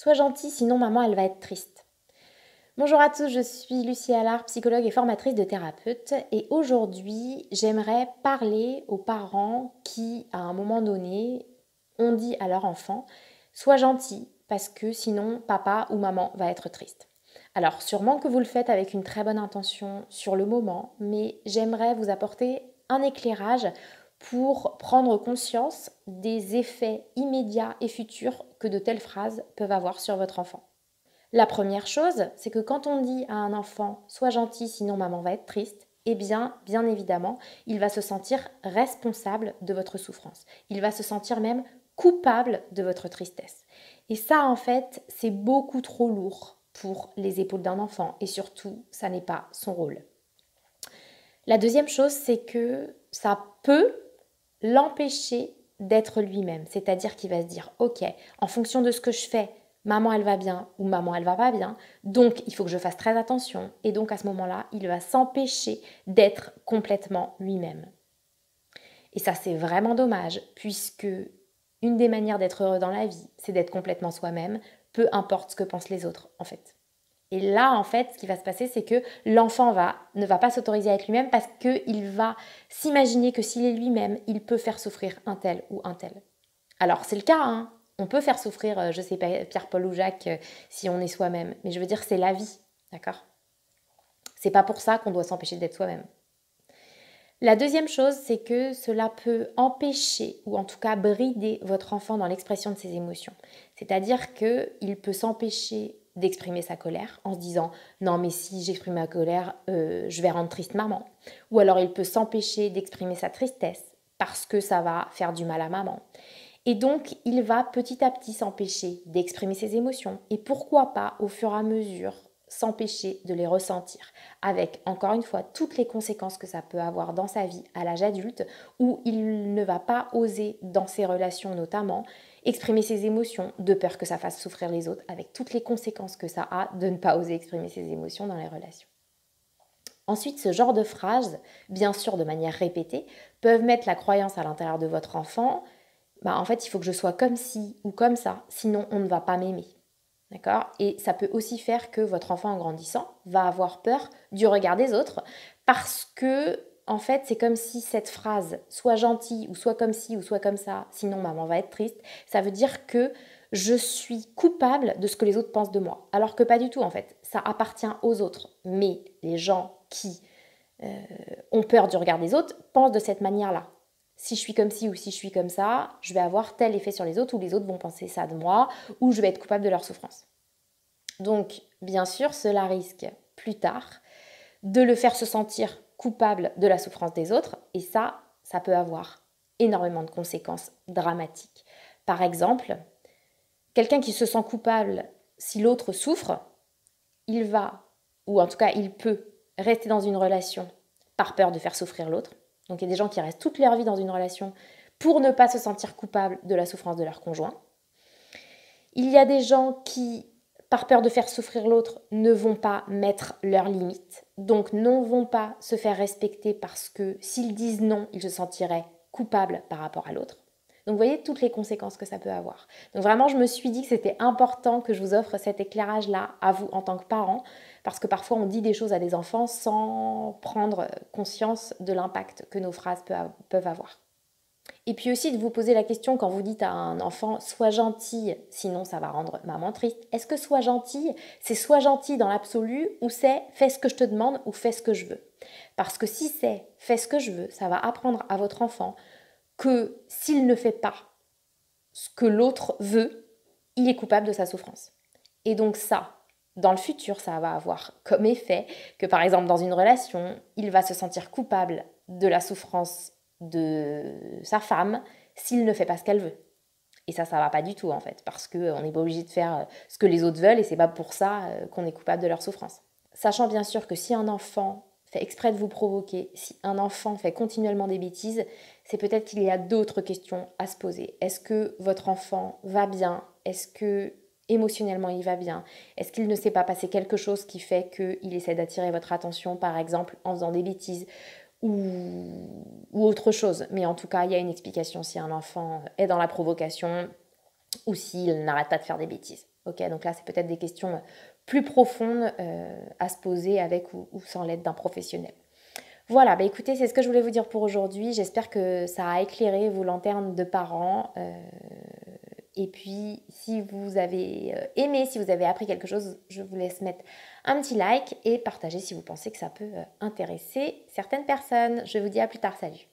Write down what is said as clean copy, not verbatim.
Sois gentil, sinon maman, elle va être triste. Bonjour à tous, je suis Lucie Allard, psychologue et formatrice de thérapeute. Et aujourd'hui, j'aimerais parler aux parents qui, à un moment donné, ont dit à leur enfant « Sois gentil, parce que sinon papa ou maman va être triste ». Alors, sûrement que vous le faites avec une très bonne intention sur le moment, mais j'aimerais vous apporter un éclairage pour prendre conscience des effets immédiats et futurs que de telles phrases peuvent avoir sur votre enfant. La première chose, c'est que quand on dit à un enfant « sois gentil, sinon maman va être triste », eh bien évidemment, il va se sentir responsable de votre souffrance. Il va se sentir même coupable de votre tristesse. Et ça, en fait, c'est beaucoup trop lourd pour les épaules d'un enfant et surtout, ça n'est pas son rôle. La deuxième chose, c'est que ça peut l'empêcher d'être lui-même. C'est-à-dire qu'il va se dire « Ok, en fonction de ce que je fais, maman elle va bien ou maman elle va pas bien, donc il faut que je fasse très attention ». Et donc à ce moment-là, il va s'empêcher d'être complètement lui-même. Et ça, c'est vraiment dommage, puisque une des manières d'être heureux dans la vie, c'est d'être complètement soi-même, peu importe ce que pensent les autres, en fait. Et là, en fait, ce qui va se passer, c'est que l'enfant ne va pas s'autoriser à être lui-même parce qu'il va s'imaginer que s'il est lui-même, il peut faire souffrir un tel ou un tel. Alors, c'est le cas, hein. On peut faire souffrir, je sais pas, Pierre, Paul ou Jacques si on est soi-même. Mais je veux dire, c'est la vie, d'accord ? C'est pas pour ça qu'on doit s'empêcher d'être soi-même. La deuxième chose, c'est que cela peut empêcher ou en tout cas brider votre enfant dans l'expression de ses émotions. C'est-à-dire qu'il peut s'empêcher d'exprimer sa colère en se disant « non mais si j'exprime ma colère, je vais rendre triste maman ». Ou alors il peut s'empêcher d'exprimer sa tristesse parce que ça va faire du mal à maman. Et donc il va petit à petit s'empêcher d'exprimer ses émotions et pourquoi pas au fur et à mesure s'empêcher de les ressentir, avec encore une fois toutes les conséquences que ça peut avoir dans sa vie à l'âge adulte, où il ne va pas oser, dans ses relations notamment, exprimer ses émotions, de peur que ça fasse souffrir les autres, avec toutes les conséquences que ça a de ne pas oser exprimer ses émotions dans les relations. Ensuite, ce genre de phrases, bien sûr de manière répétée, peuvent mettre la croyance à l'intérieur de votre enfant, en fait il faut que je sois comme ci ou comme ça, sinon on ne va pas m'aimer. D'accord ? Et ça peut aussi faire que votre enfant en grandissant va avoir peur du regard des autres parce que, en fait, c'est comme si cette phrase « sois gentil » ou « sois comme ci » ou « sois comme ça, sinon maman va être triste », ça veut dire que je suis coupable de ce que les autres pensent de moi. Alors que pas du tout, en fait. Ça appartient aux autres. Mais les gens qui ont peur du regard des autres pensent de cette manière-là. Si je suis comme ci ou si je suis comme ça, je vais avoir tel effet sur les autres ou les autres vont penser ça de moi ou je vais être coupable de leur souffrance. Donc, bien sûr, cela risque plus tard de le faire se sentir coupable de la souffrance des autres et ça peut avoir énormément de conséquences dramatiques. Par exemple, quelqu'un qui se sent coupable si l'autre souffre, il va, ou en tout cas il peut, rester dans une relation par peur de faire souffrir l'autre. Donc il y a des gens qui restent toute leur vie dans une relation pour ne pas se sentir coupables de la souffrance de leur conjoint. Il y a des gens qui, par peur de faire souffrir l'autre, ne vont pas mettre leurs limites, donc ne vont pas se faire respecter parce que s'ils disent non, ils se sentiraient coupables par rapport à l'autre. Donc vous voyez toutes les conséquences que ça peut avoir. Donc vraiment, je me suis dit que c'était important que je vous offre cet éclairage-là à vous en tant que parents, parce que parfois on dit des choses à des enfants sans prendre conscience de l'impact que nos phrases peuvent avoir. Et puis aussi de vous poser la question quand vous dites à un enfant « sois gentil, sinon ça va rendre maman triste ». Est-ce que « sois gentil », c'est « sois gentil » dans l'absolu ou c'est « fais ce que je te demande » ou « fais ce que je veux ». Parce que si c'est « fais ce que je veux », ça va apprendre à votre enfant que s'il ne fait pas ce que l'autre veut, il est coupable de sa souffrance. Et donc ça, dans le futur, ça va avoir comme effet que par exemple dans une relation, il va se sentir coupable de la souffrance de sa femme s'il ne fait pas ce qu'elle veut. Et ça va pas du tout en fait, parce qu'on n'est pas obligé de faire ce que les autres veulent et c'est pas pour ça qu'on est coupable de leur souffrance. Sachant bien sûr que si un enfant fait exprès de vous provoquer, si un enfant fait continuellement des bêtises, c'est peut-être qu'il y a d'autres questions à se poser. Est-ce que votre enfant va bien ? Est-ce que émotionnellement il va bien ? Est-ce qu'il ne s'est pas passé quelque chose qui fait qu'il essaie d'attirer votre attention, par exemple en faisant des bêtises ou autre chose ? Mais en tout cas, il y a une explication si un enfant est dans la provocation ou s'il n'arrête pas de faire des bêtises. Ok, donc là, c'est peut-être des questions plus profondes à se poser avec ou sans l'aide d'un professionnel. Voilà, bah écoutez, c'est ce que je voulais vous dire pour aujourd'hui. J'espère que ça a éclairé vos lanternes de parents. Et puis, si vous avez aimé, si vous avez appris quelque chose, je vous laisse mettre un petit like et partager si vous pensez que ça peut intéresser certaines personnes. Je vous dis à plus tard, salut.